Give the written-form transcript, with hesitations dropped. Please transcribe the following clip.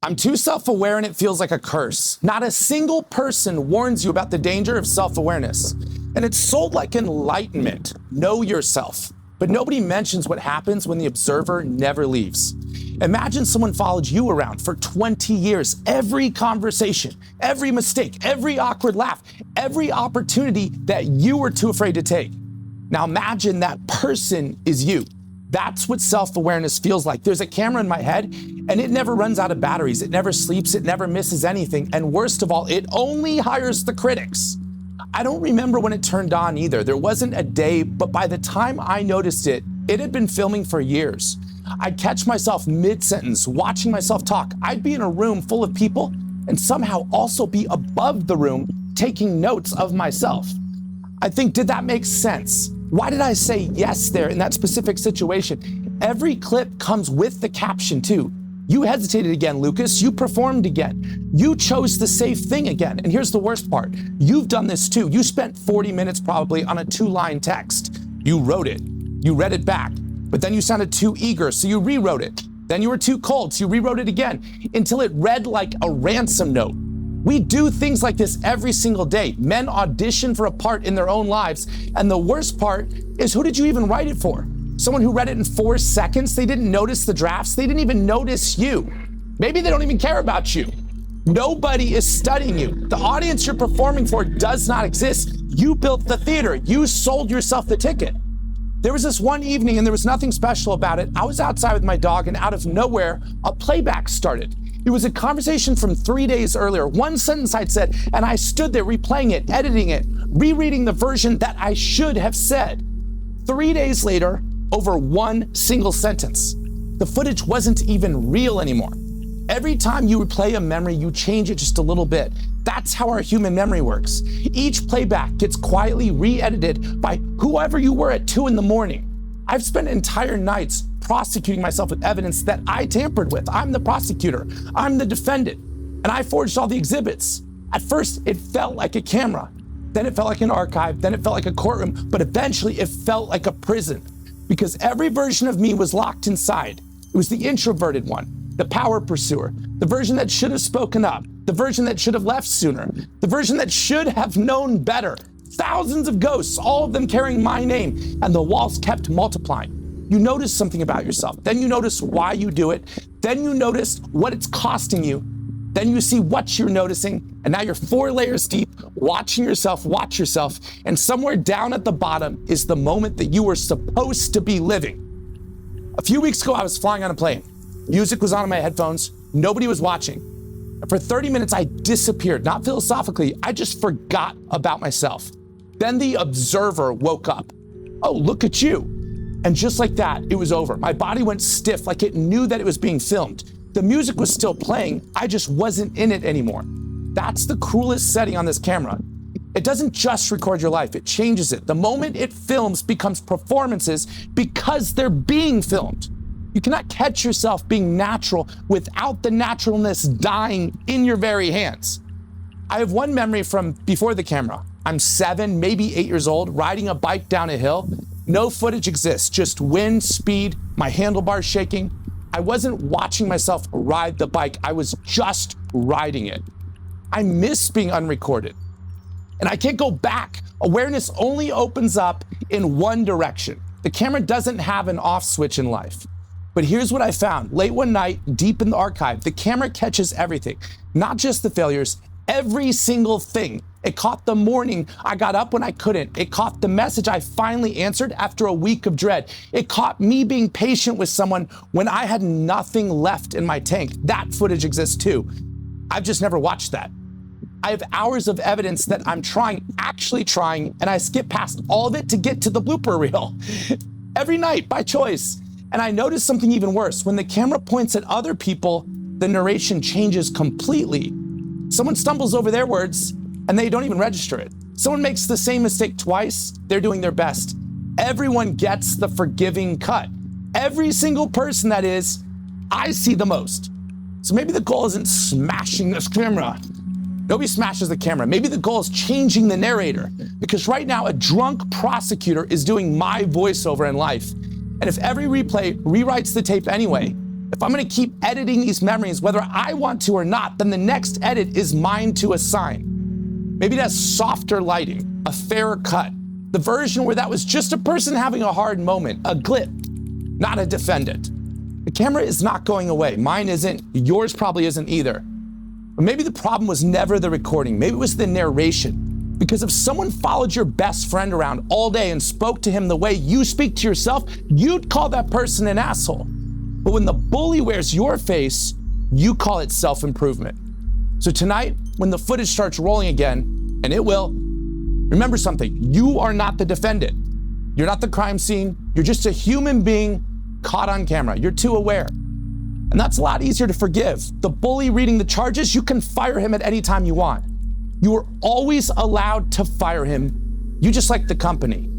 I'm too self-aware and it feels like a curse. Not a single person warns you about the danger of self-awareness. And it's sold like enlightenment. Know yourself. But nobody mentions what happens when the observer never leaves. Imagine someone followed you around for 20 years. Every conversation, every mistake, every awkward laugh, every opportunity that you were too afraid to take. Now imagine that person is you. That's what self-awareness feels like. There's a camera in my head and it never runs out of batteries. It never sleeps. It never misses anything. And worst of all, it only hires the critics. I don't remember when it turned on either. There wasn't a day, but by the time I noticed it, it had been filming for years. I'd catch myself mid-sentence, watching myself talk. I'd be in a room full of people and somehow also be above the room, taking notes of myself. I think, did that make sense? Why did I say yes there in that specific situation? Every clip comes with the caption too. You hesitated again, Lucas. You performed again. You chose the safe thing again. And here's the worst part. You've done this too. You spent 40 minutes probably on a 2-line text. You wrote it. You read it back. But then you sounded too eager, so you rewrote it. Then you were too cold, so you rewrote it again until it read like a ransom note. We do things like this every single day. Men audition for a part in their own lives. And the worst part is, who did you even write it for? Someone who read it in 4 seconds? They didn't notice the drafts. They didn't even notice you. Maybe they don't even care about you. Nobody is studying you. The audience you're performing for does not exist. You built the theater. You sold yourself the ticket. There was this one evening and there was nothing special about it. I was outside with my dog and out of nowhere, a playback started. It was a conversation from 3 days earlier. One sentence I'd said, and I stood there replaying it, editing it, rereading the version that I should have said. 3 days later, over one single sentence. The footage wasn't even real anymore. Every time you replay a memory, you change it just a little bit. That's how our human memory works. Each playback gets quietly re-edited by whoever you were at 2 a.m. I've spent entire nights prosecuting myself with evidence that I tampered with. I'm the prosecutor. I'm the defendant. And I forged all the exhibits. At first, it felt like a camera. Then it felt like an archive. Then it felt like a courtroom. But eventually, it felt like a prison. Because every version of me was locked inside. It was the introverted one, the power pursuer, the version that should have spoken up, the version that should have left sooner, the version that should have known better. Thousands of ghosts, all of them carrying my name, and the walls kept multiplying. You notice something about yourself. Then you notice why you do it. Then you notice what it's costing you. Then you see what you're noticing. And now you're 4 layers deep, watching yourself watch yourself. And somewhere down at the bottom is the moment that you were supposed to be living. A few weeks ago, I was flying on a plane. Music was on in my headphones. Nobody was watching. And for 30 minutes, I disappeared. Not philosophically, I just forgot about myself. Then the observer woke up. Oh, look at you. And just like that, it was over. My body went stiff, like it knew that it was being filmed. The music was still playing, I just wasn't in it anymore. That's the cruelest setting on this camera. It doesn't just record your life, it changes it. The moment it films becomes performances because they're being filmed. You cannot catch yourself being natural without the naturalness dying in your very hands. I have one memory from before the camera. I'm 7, maybe 8 years old, riding a bike down a hill. No footage exists, just wind, speed, my handlebars shaking. I wasn't watching myself ride the bike, I was just riding it. I miss being unrecorded. And I can't go back. Awareness only opens up in one direction. The camera doesn't have an off switch in life. But here's what I found. Late one night, deep in the archive, the camera catches everything, not just the failures, every single thing. It caught the morning I got up when I couldn't. It caught the message I finally answered after a week of dread. It caught me being patient with someone when I had nothing left in my tank. That footage exists too. I've just never watched that. I have hours of evidence that I'm actually trying, and I skip past all of it to get to the blooper reel. Every night, by choice. And I noticed something even worse. When the camera points at other people, the narration changes completely. Someone stumbles over their words, and they don't even register it. Someone makes the same mistake twice, they're doing their best. Everyone gets the forgiving cut. Every single person, that is, I see the most. So maybe the goal isn't smashing this camera. Nobody smashes the camera. Maybe the goal is changing the narrator, because right now a drunk prosecutor is doing my voiceover in life. And if every replay rewrites the tape anyway, If I'm gonna keep editing these memories, whether I want to or not, then the next edit is mine to assign. Maybe it has softer lighting, a fairer cut, the version where that was just a person having a hard moment, a glitch, not a defendant. The camera is not going away. Mine isn't, yours probably isn't either. But maybe the problem was never the recording, maybe it was the narration. Because if someone followed your best friend around all day and spoke to him the way you speak to yourself, you'd call that person an asshole. But when the bully wears your face, you call it self-improvement. So tonight, when the footage starts rolling again, and it will, remember something, you are not the defendant. You're not the crime scene. You're just a human being caught on camera. You're too aware. And that's a lot easier to forgive. The bully reading the charges, you can fire him at any time you want. You are always allowed to fire him. You just like the company.